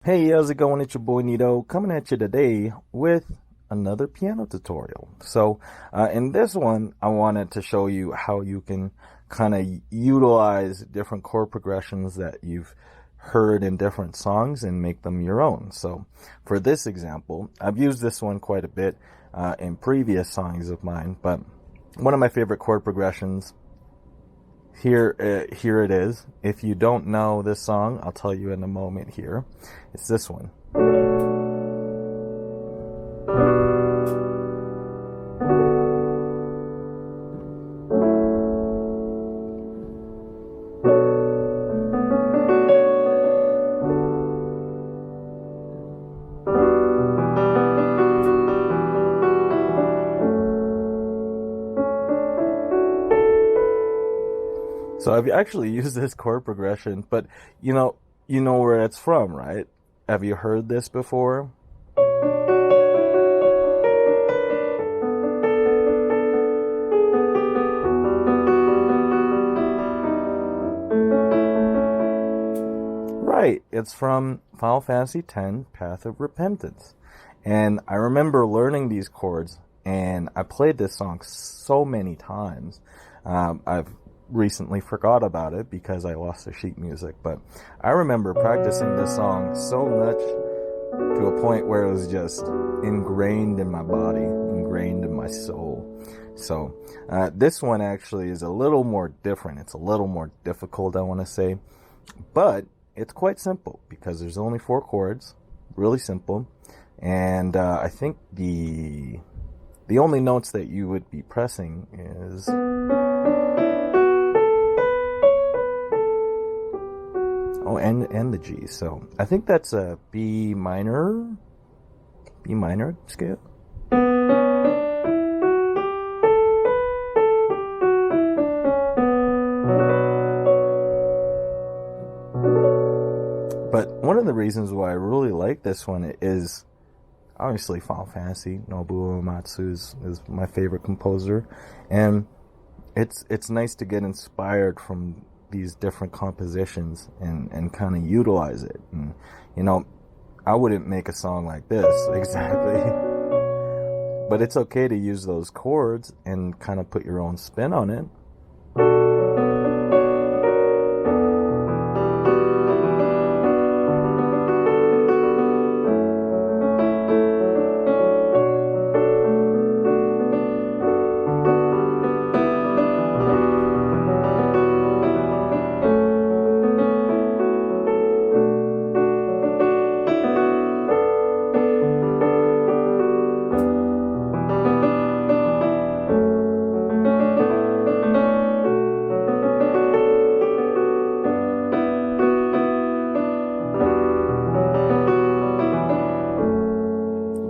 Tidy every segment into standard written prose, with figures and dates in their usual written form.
Hey, how's it going? It's your boy Nito coming at you today with another piano tutorial. In this one, I wanted to show you how you can kind of utilize different chord progressions that you've heard in different songs and make them your own. So, for this example, I've used this one quite a bit in previous songs of mine, but one of my favorite chord progressions. Here it is. If you don't know this song, I'll tell you in a moment here. It's this one. So I've actually used this chord progression, but you know where it's from, right? Have you heard this before? Right, it's from Final Fantasy X, Path of Repentance. And I remember learning these chords, and I played this song so many times. I've recently forgot about it because I lost the sheet music, but I remember practicing this song so much to a point where it was just ingrained in my body, ingrained in my soul. So this one actually is a little more different. It's a little more difficult, I want to say, but it's quite simple because there's only 4 chords, really simple, and I think the only notes that you would be pressing is and the G. So I think that's a B minor scale. But one of the reasons why I really like this one is obviously Final Fantasy. Nobuo Uematsu is my favorite composer, and it's nice to get inspired from these different compositions and kind of utilize it. And I wouldn't make a song like this exactly, but it's okay to use those chords and kind of put your own spin on it.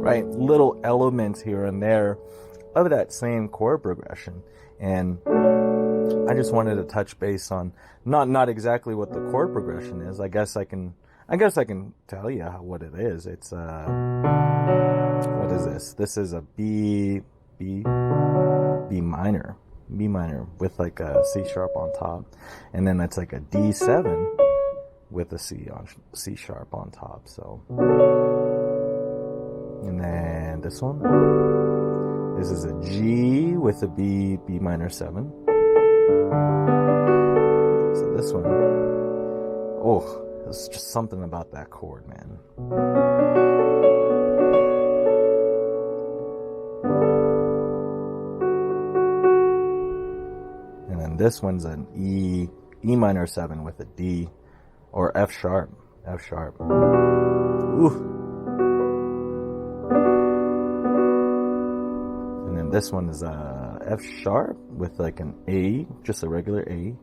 Right, little elements here and there of that same chord progression, and I just wanted to touch base on not exactly what the chord progression is. I guess I can tell you what it is. It's what is this? This is a B minor with like a C sharp on top, and then it's like a D7 with a C sharp on top. So. And then this one, this is a G with a B minor 7. So this one, oh, there's just something about that chord, man. And then this one's an E minor 7 with a D or F sharp. Ooh. This one is a F sharp with like an A, just a regular A.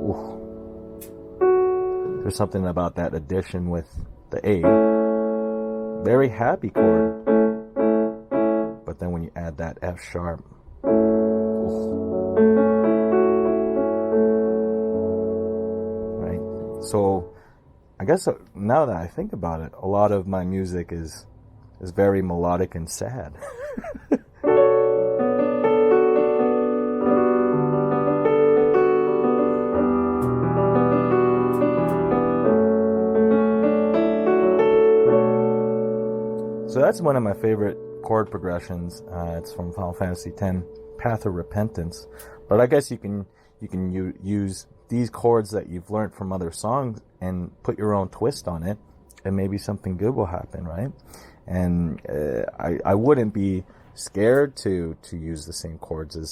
Ooh. There's something about that addition with the A. Very happy chord. But then when you add that F sharp, ooh. Right? So I guess now that I think about it, a lot of my music is very melodic and sad. So that's one of my favorite chord progressions. It's from Final Fantasy X, Path of Repentance. But I guess you can use these chords that you've learned from other songs and put your own twist on it, and maybe something good will happen, right? And I wouldn't be scared to use the same chords as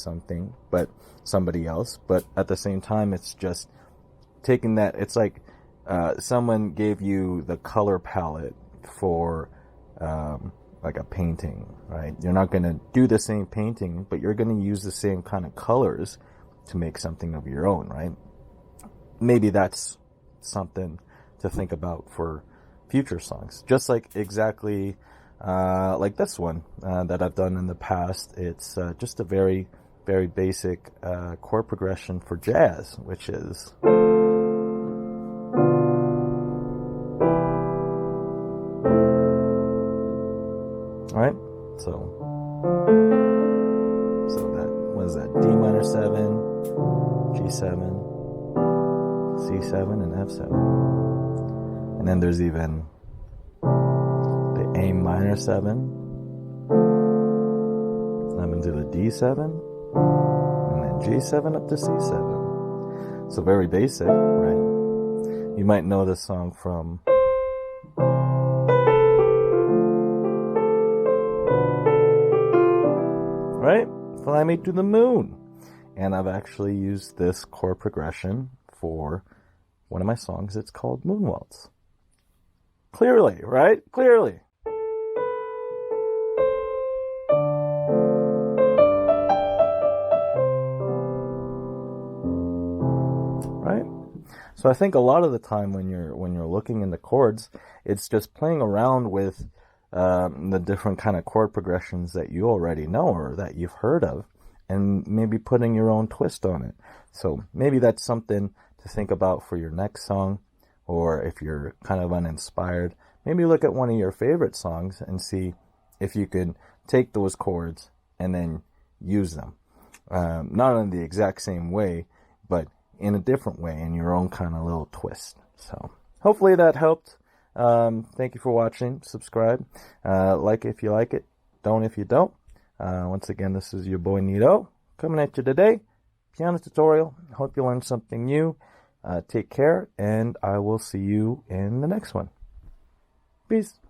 somebody else, but at the same time, it's just taking that. It's like someone gave you the color palette for like a painting, right? You're not going to do the same painting, but you're going to use the same kind of colors to make something of your own, right? Maybe that's something to think about for future songs. Just like exactly like this one that I've done in the past. It's just a very, very basic chord progression for jazz, which is... Alright, so that was that D minor 7, G7, C7, and F7. And then there's even the A minor 7. I'm going to do the D7, and then G7 up to C7. So very basic, right? You might know this song from... Right? Fly Me to the Moon. And I've actually used this chord progression for one of my songs. It's called Moon Waltz. Clearly, right? Clearly. Right? So I think a lot of the time when you're looking into chords, it's just playing around with the different kind of chord progressions that you already know or that you've heard of, and maybe putting your own twist on it. So maybe that's something to think about for your next song, or if you're kind of uninspired, maybe look at one of your favorite songs and see if you could take those chords and then use them. Not in the exact same way, but in a different way, in your own kind of little twist. So hopefully that helped. Thank you for watching. Subscribe. Like if you like it. Don't if you don't. Once again, this is your boy Neeto coming at you today. Piano tutorial. Hope you learned something new. Take care, and I will see you in the next one. Peace.